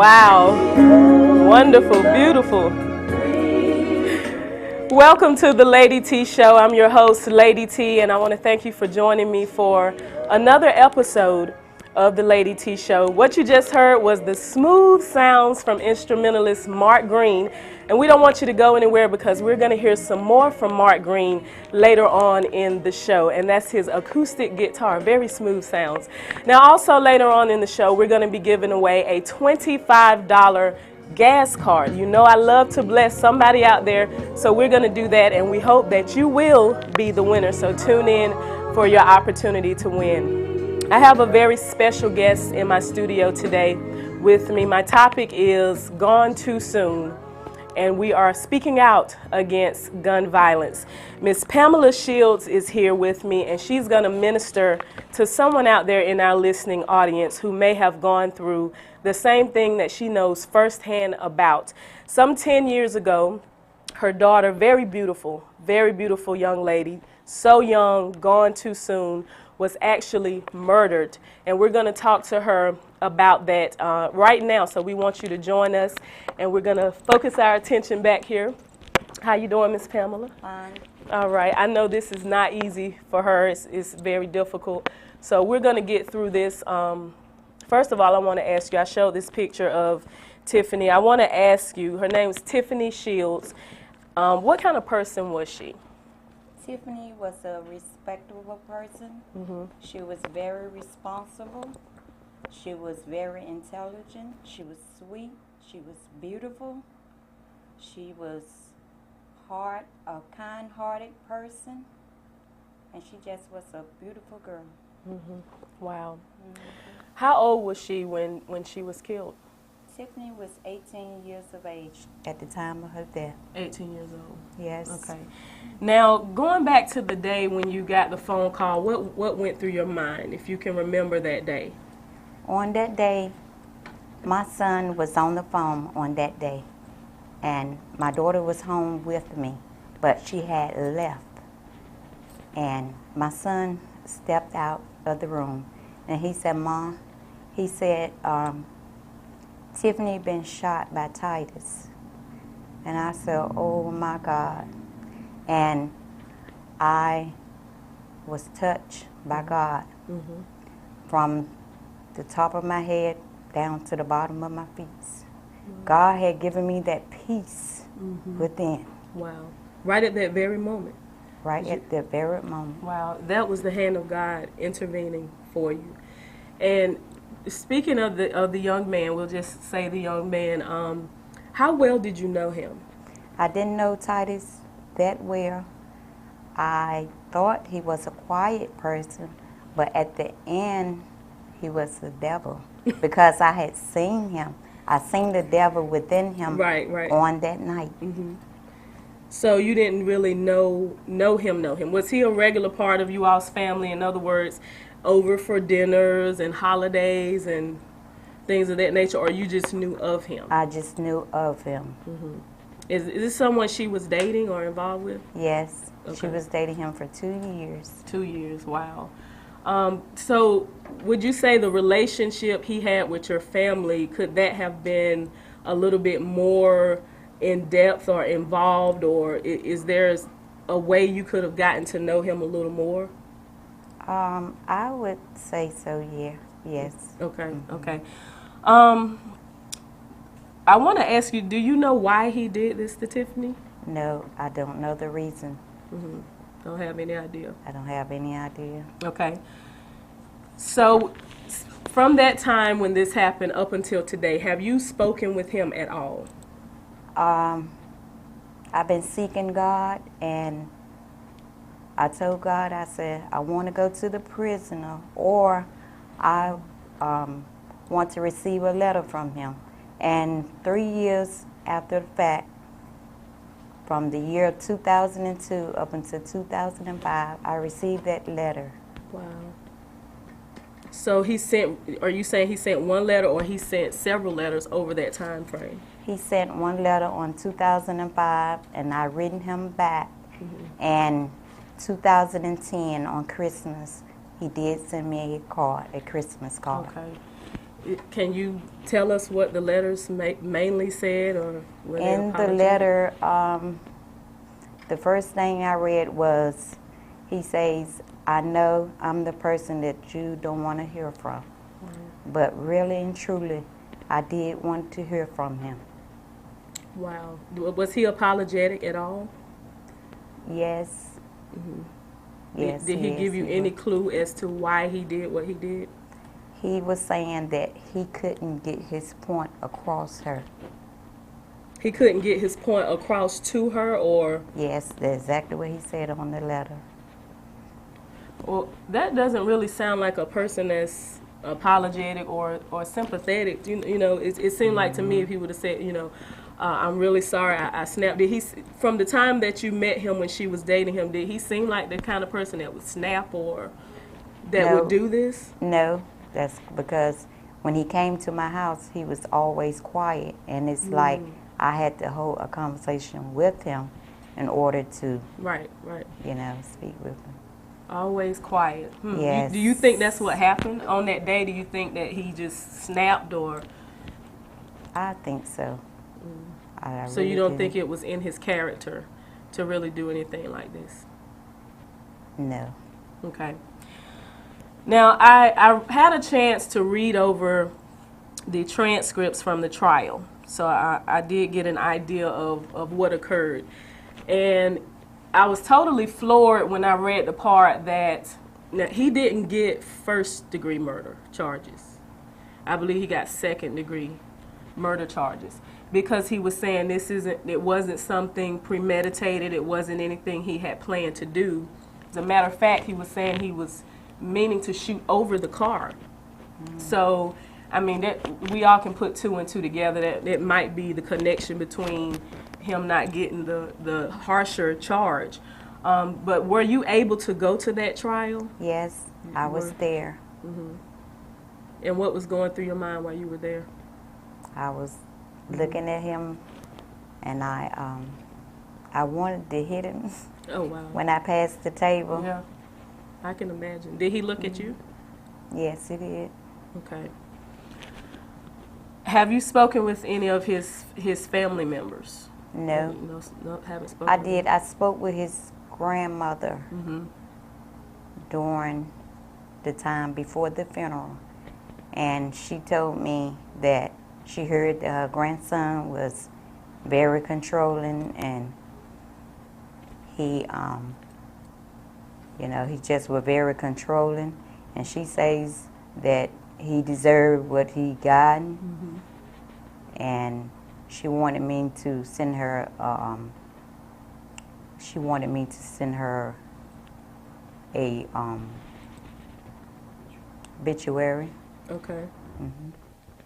Wow. Wonderful, beautiful. Welcome to the Lady T Show. I'm your host, Lady T, and I want to thank you for joining me for another episode of the Lady T Show. What you just heard was the smooth sounds from instrumentalist Mark Greene, and we don't want you to go anywhere because we're going to hear some more from Mark Greene later on in the show, and that's his acoustic guitar, very smooth sounds. Now also later on in the show, we're going to be giving away a $25 gas card. You know I love to bless somebody out there, so we're going to do that, and we hope that you will be the winner, so tune in for your opportunity to win. I have a very special guest in my studio today with me. My topic is Gone Too Soon, and we are speaking out against gun violence. Miss Pam Shields is here with me, and she's going to minister to someone out there in our listening audience who may have gone through the same thing that she knows firsthand about. Some 10 years ago, her daughter, very beautiful young lady, so young, gone too soon, was actually murdered. And we're going to talk to her about that right now. So we want you to join us, and we're going to focus our attention back here. How you doing, Miss Pamela? Fine. All right. I know this is not easy for her. It's very difficult. So we're going to get through this. First of all, I want to ask you, I showed this picture of Tiffany. I want to ask you, her name is Tiffany Shields. What kind of person was she? Tiffany was a respectable person. Mm-hmm. She was very responsible. She was very intelligent. She was sweet. She was beautiful. She was a kind-hearted person. And she just was a beautiful girl. Mm-hmm. Wow. Mm-hmm. How old was she when she was killed? Tiffany was 18 years of age at the time of her death. 18 years old. Yes. Okay. Now, going back to the day when you got the phone call, what went through your mind, if you can remember that day? On that day, my son was on the phone on that day, and my daughter was home with me, but she had left. And my son stepped out of the room, and he said, "Mom," he said, "Tiffany been shot by Titus." And I said, "Oh my God." And I was touched by God, mm-hmm. from the top of my head down to the bottom of my feet. Mm-hmm. God had given me that peace, mm-hmm. within. Wow. Right at that very moment. Right at that very moment. Wow. That was the hand of God intervening for you. And speaking of the young man, we'll just say the young man, how well did you know him? I didn't know Titus that well. I thought he was a quiet person, but at the end, he was the devil because I had seen him. I seen the devil within him right. on that night. Mm-hmm. So you didn't really know him. Was he a regular part of you all's family? In other words, over for dinners and holidays and things of that nature, or you just knew of him? I just knew of him. Mm-hmm. Is this someone she was dating or involved with? Yes, okay. She was dating him for 2 years. 2 years, wow. So would you say the relationship he had with your family, could that have been a little bit more in depth or involved, or is there a way you could have gotten to know him a little more? I would say so, yeah. Yes. Okay, mm-hmm. Okay. I want to ask you, do you know why he did this to Tiffany? No, I don't know the reason. Mm-hmm. Don't have any idea? I don't have any idea. Okay. So from that time when this happened up until today, have you spoken with him at all? I've been seeking God, and I told God, I said, I want to go to the prisoner, or I want to receive a letter from him. And 3 years after the fact, from the year 2002 up until 2005, I received that letter. Wow. So are you saying he sent one letter, or he sent several letters over that time frame? He sent one letter on 2005, and I written him back. Mm-hmm. And 2010 on Christmas, he did send me a card, a Christmas card. Okay. Can you tell us what the letters mainly said, or were they In the apologetic? letter, the first thing I read was, he says, I know I'm the person that you don't want to hear from. But really and truly, I did want to hear from him. Wow. Was he apologetic at all? Yes. Yes. Did he give you he any was. clue as to why he did what he did? He was saying that he couldn't get his point across her. He couldn't get his point across to her, or? Yes, that's exactly what he said on the letter. Well, that doesn't really sound like a person that's apologetic or sympathetic. You know, it seemed like to me if he would have said, you know, I'm really sorry, I snapped. Did he, from the time that you met him when she was dating him, did he seem like the kind of person that would snap or that No. would do this? No, that's because when he came to my house, he was always quiet. And it's like I had to hold a conversation with him in order to, Right. you know, speak with him. Always quiet. Yes. Do you think that's what happened on that day? Do you think that he just snapped, or? I think so. I So really you don't do. think it was in his character to really do anything like this? No. Okay. Now, I had a chance to read over the transcripts from the trial. So I did get an idea of what occurred. And I was totally floored when I read the part that he didn't get first-degree murder charges. I believe he got second-degree murder charges, because he was saying it wasn't something premeditated, it wasn't anything he had planned to do. As a matter of fact, he was saying he was meaning to shoot over the car. So, I mean, that we all can put two and two together. That might be the connection between him not getting the harsher charge. But were you able to go to that trial? Yes, I was there. And what was going through your mind while you were there? I was looking at him, and I wanted to hit him Oh, wow. when I passed the table. Yeah, I can imagine. Did he look at you? Yes, he did. Okay. Have you spoken with any of his family members? No. No, haven't spoken. I did. I spoke with his grandmother during the time before the funeral, and she told me that she heard that her grandson was very controlling, and he, he just was very controlling, and she says that he deserved what he got, and she wanted me to send her. She wanted me to send her a obituary. Okay.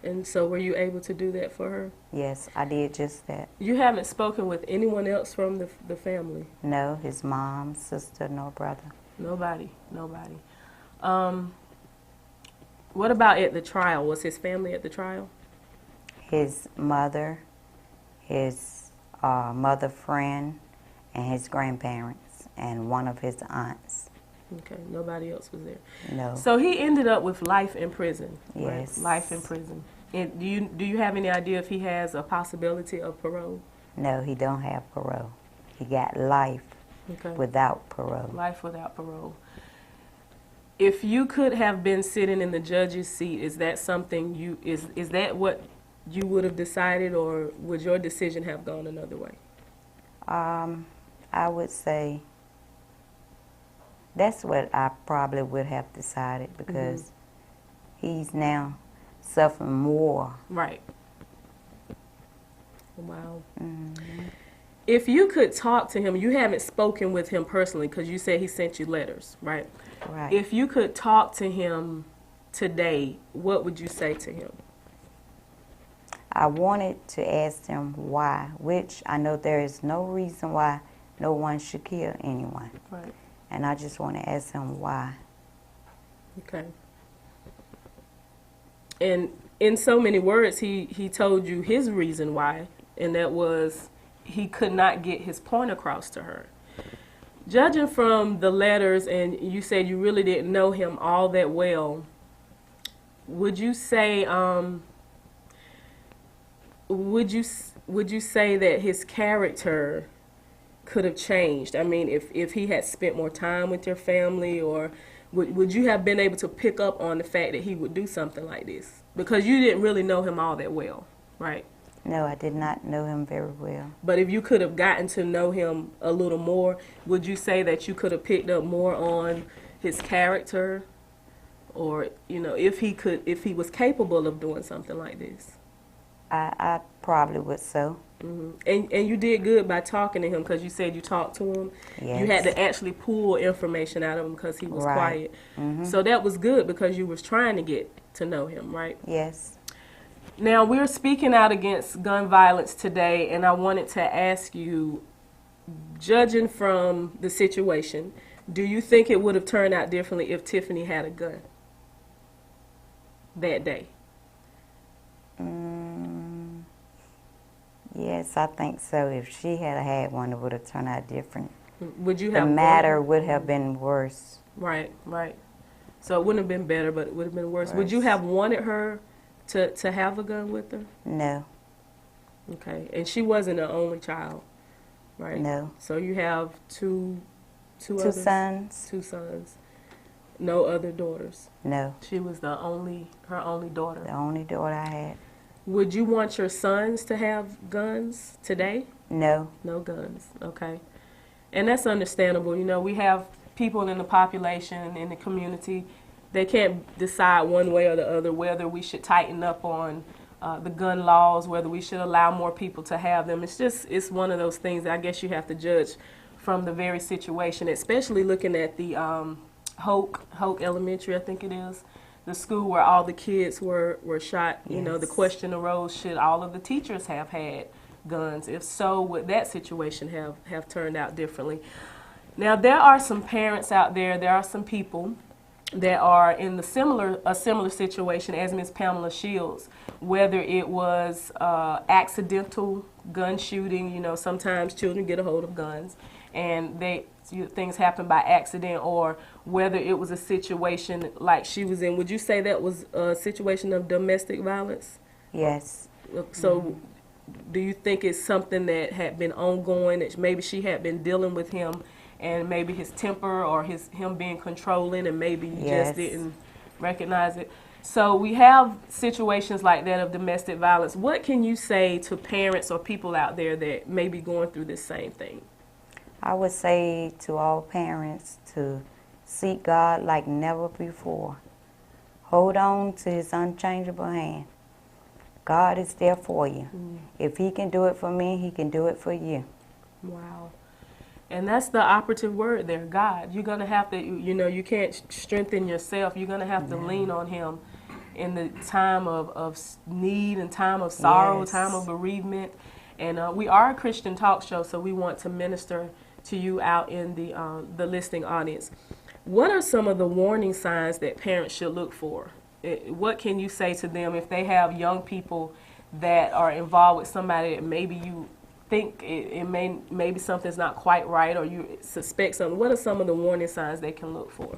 And so were you able to do that for her? Yes, I did just that. You haven't spoken with anyone else from the family? No, his mom, sister, no brother. Nobody. What about at the trial? Was his family at the trial? His mother, his mother friend, and his grandparents, and one of his aunts. Okay, nobody else was there. No. So he ended up with life in prison. Yes. Right? Life in prison. And do you have any idea if he has a possibility of parole? No, he don't have parole. He got life without parole. Life without parole. If you could have been sitting in the judge's seat, is that something is that what you would have decided, or would your decision have gone another way? I would say that's what I probably would have decided, because he's now suffering more. Right. Wow. If you could talk to him, you haven't spoken with him personally because you said he sent you letters, right? Right. If you could talk to him today, what would you say to him? I wanted to ask him why, which I know there is no reason why no one should kill anyone. Right. And I just want to ask him why. Okay. And in so many words, he told you his reason why, and that was he could not get his point across to her. Judging from the letters, and you said you really didn't know him all that well, would you say would you say that his character could have changed? I mean, if he had spent more time with your family, or would you have been able to pick up on the fact that he would do something like this? Because you didn't really know him all that well, right? No, I did not know him very well. But if you could have gotten to know him a little more, would you say that you could have picked up more on his character, or if he was capable of doing something like this? I probably would so. And you did good by talking to him, because you said you talked to him. Yes. You had to actually pull information out of him because he was Right. quiet. So that was good, because you was trying to get to know him, right? Yes. Now, we're speaking out against gun violence today, and I wanted to ask you, judging from the situation, do you think it would have turned out differently if Tiffany had a gun that day? Yes, I think so. If she had had one, it would have turned out different. Would you The have matter would have been worse. Right. So it wouldn't have been better, but it would have been worse. Would you have wanted her to have a gun with her? No. Okay. And she wasn't the only child, right? No. So you have two others? Sons. Two sons. No other daughters? No. She was her only daughter. The only daughter I had. Would you want your sons to have guns today? No. No guns. Okay. And that's understandable. We have people in the population, in the community, they can't decide one way or the other whether we should tighten up on the gun laws, whether we should allow more people to have them. It's one of those things that I guess you have to judge from the very situation, especially looking at the Hoke Elementary, I think it is, the school where all the kids were shot. Yes. The question arose, should all of the teachers have had guns? If so, would that situation have turned out differently? Now, there are some parents out there, there are some people that are in a similar situation as Miss Pamela Shields, whether it was accidental gun shooting. Sometimes children get a hold of guns and things happen by accident, or whether it was a situation like she was in. Would you say that was a situation of domestic violence? Yes. So do you think it's something that had been ongoing, that maybe she had been dealing with him, and maybe his temper or him being controlling, and maybe you just didn't recognize it? So we have situations like that of domestic violence. What can you say to parents or people out there that may be going through this same thing? I would say to all parents to seek God like never before. Hold on to his unchangeable hand. God is there for you. If he can do it for me, he can do it for you. Wow. And that's the operative word there, God. You're going to have to, you can't strengthen yourself. You're going to have to lean on him in the time of need and time of sorrow, time of bereavement. And we are a Christian talk show, so we want to minister to you out in the listening audience. What are some of the warning signs that parents should look for? What can you say to them if they have young people that are involved with somebody that maybe you think maybe something's not quite right, or you suspect something? What are some of the warning signs they can look for?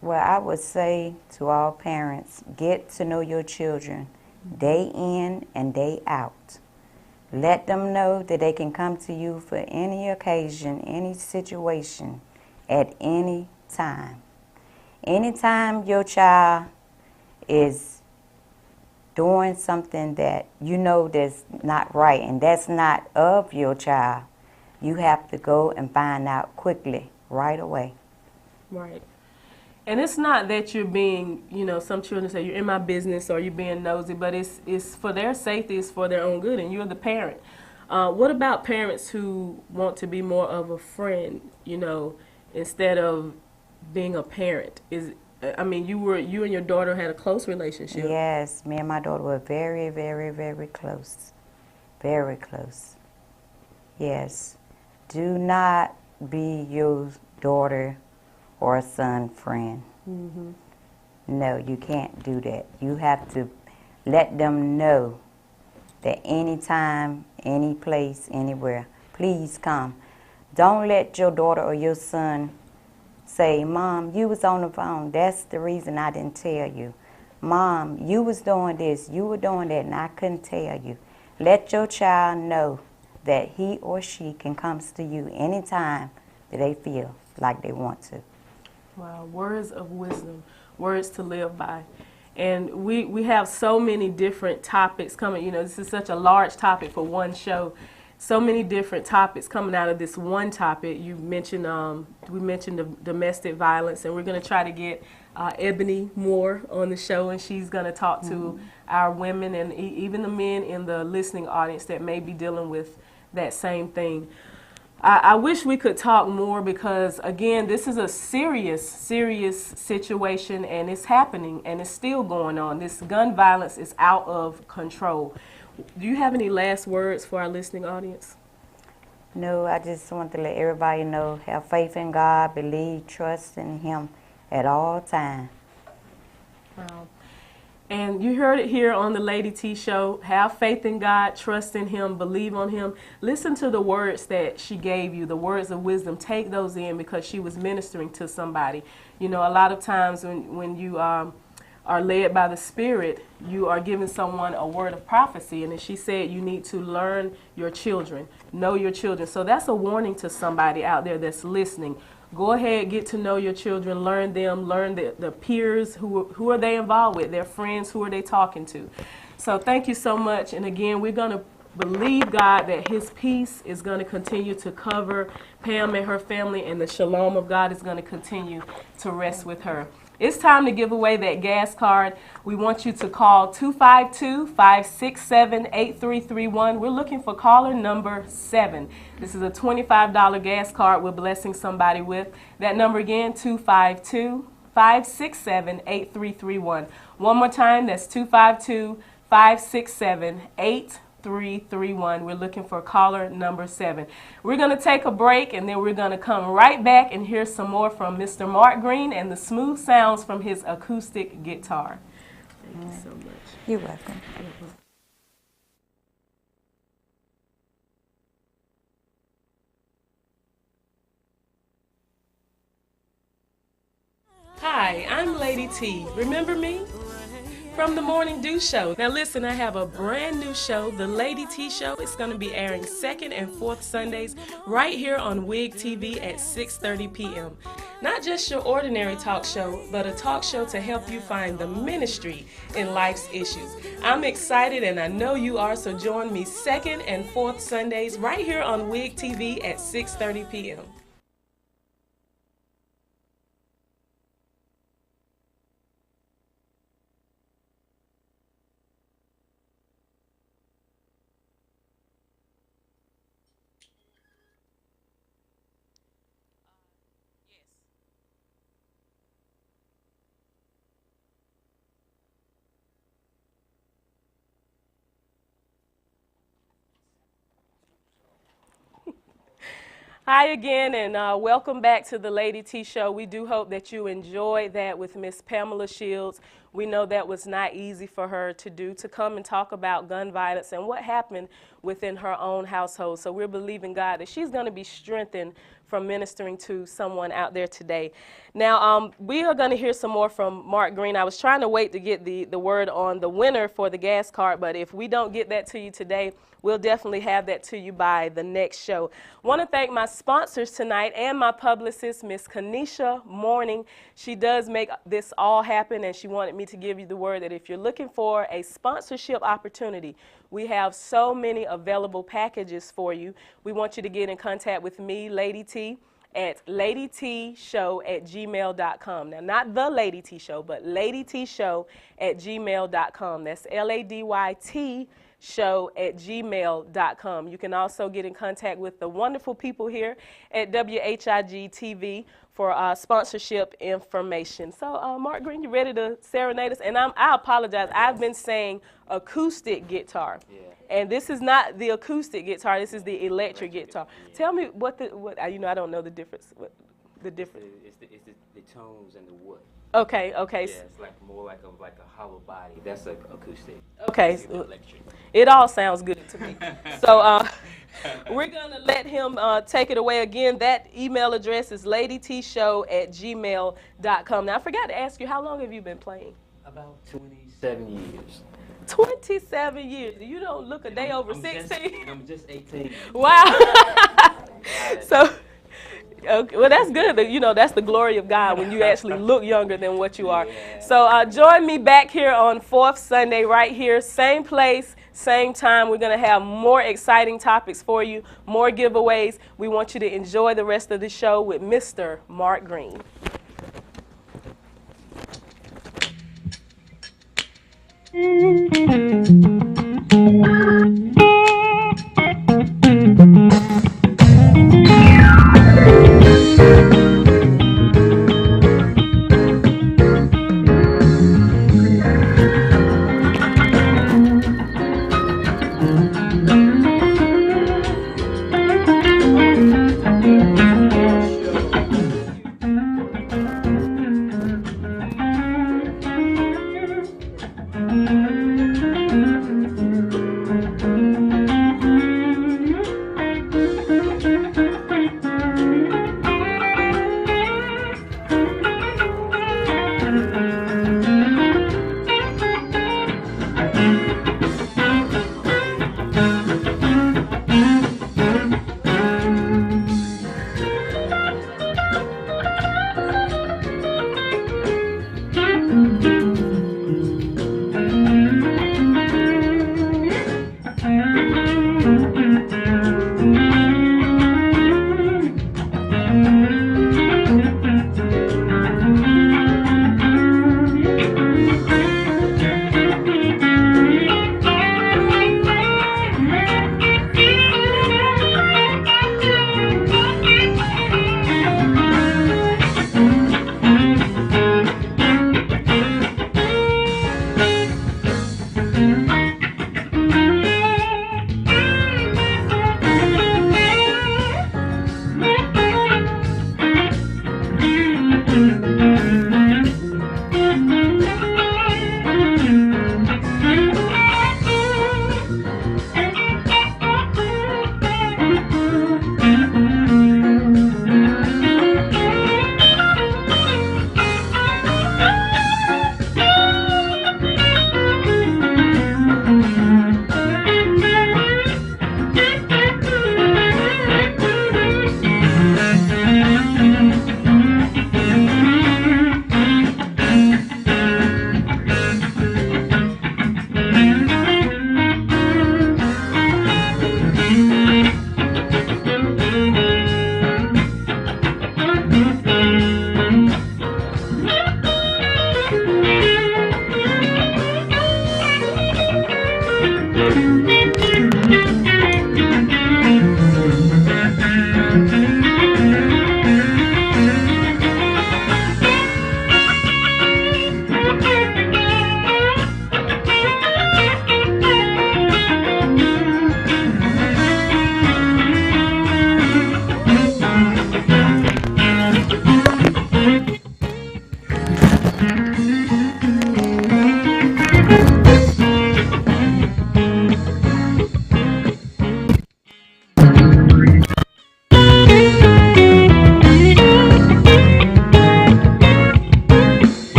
Well, I would say to all parents, get to know your children day in and day out. Let them know that they can come to you for any occasion, any situation, at any time. Anytime your child is doing something that you know that's not right and that's not of your child, you have to go and find out quickly, right away. Right. And it's not that you're being, some children say you're in my business or you're being nosy, but it's for their safety, it's for their own good, and you're the parent. What about parents who want to be more of a friend, instead of being a parent? You and your daughter had a close relationship. Yes, me and my daughter were very, very, very close. Very close. Yes. Do not be your daughter or a son friend. Mm-hmm. No, you can't do that. You have to let them know that anytime, any place, anywhere, please come. Don't let your daughter or your son say, Mom, you was on the phone. That's the reason I didn't tell you. Mom, you was doing this, you were doing that, and I couldn't tell you. Let your child know that he or she can come to you anytime that they feel like they want to. Wow, words of wisdom, words to live by. And we have so many different topics coming. You know, this is such a large topic for one show. So many different topics coming out of this one topic. You mentioned, we mentioned the domestic violence, and we're going to try to get Ebony Moore on the show, and she's going to talk to our women and even the men in the listening audience that may be dealing with that same thing. I wish we could talk more because, again, this is a serious, serious situation, and it's happening, and it's still going on. This gun violence is out of control. Do you have any last words for our listening audience? No, I just want to let everybody know, have faith in God, believe, trust in Him at all times. Wow. And you heard it here on the Lady T Show. Have faith in God, trust in Him, believe on Him. Listen to the words that she gave you, the words of wisdom. Take those in because she was ministering to somebody. You know, a lot of times when you are led by the Spirit, you are giving someone a word of prophecy. And as she said, you need to learn your children, know your children. So that's a warning to somebody out there that's listening. Go ahead, get to know your children, learn them, learn the peers, who are they involved with, their friends, who are they talking to. So thank you so much. And again, we're going to believe God that His peace is going to continue to cover Pam and her family, and the shalom of God is going to continue to rest with her. It's time to give away that gas card. We want you to call 252-567-8331. We're looking for caller number 7. This is a $25 gas card we're blessing somebody with. That number again, 252-567-8331. One more time, that's 252-567-8331. We're looking for caller number 7. We're going to take a break, and then we're going to come right back and hear some more from Mr. Mark Greene and the smooth sounds from his acoustic guitar. Thank you so much. You're welcome. Hi, I'm Lady T. Remember me? From the Morning Dew Show. Now listen, I have a brand new show, The Lady T Show. It's going to be airing 2nd and 4th Sundays right here on WIG TV at 6:30 p.m. Not just your ordinary talk show, but a talk show to help you find the ministry in life's issues. I'm excited, and I know you are, so join me 2nd and 4th Sundays right here on WIG TV at 6:30 p.m. Hi again, and welcome back to the Lady T Show. We do hope that you enjoyed that with Miss Pamela Shields. We know that was not easy for her to do, to come and talk about gun violence and what happened within her own household. So we're believing God that she's going to be strengthened from ministering to someone out there today. Now, we are going to hear some more from Mark Greene. I was trying to wait to get the word on the winner for the gas card, but if we don't get that to you today, we'll definitely have that to you by the next show. I want to thank my sponsors tonight and my publicist, Miss Kanisha Morning. She does make this all happen, and she wanted me to give you the word that if you're looking for a sponsorship opportunity, we have so many available packages for you. We want you to get in contact with me, Lady T, at ladytshow@gmail.com. Now, not the Lady T Show, but ladytshow@gmail.com. That's LADYT show@gmail.com. You can also get in contact with the wonderful people here at WHIG TV for sponsorship information. So, Mark Greene, you ready to serenade us? And I apologize. I've been saying acoustic guitar. Yeah. And this is not the acoustic guitar. This is the electric guitar. Yeah. Tell me what you know, I don't know the difference. What the difference? It's the tones and the wood. Okay. Yeah, it's like more like a hollow body. That's an acoustic. Okay. It all sounds good to me. So we're going to let him take it away again. That email address is ladytshow@gmail.com. Now, I forgot to ask you, how long have you been playing? About 27 years. 27 years. You don't look a day over 16. I'm just 18. Wow. So, okay, well, that's good. You know, that's the glory of God when you actually look younger than what you are. Yeah. So join me back here on 4th Sunday right here, same place, same time. We're going to have more exciting topics for you, more giveaways. We want you to enjoy the rest of the show with Mr. Mark Greene.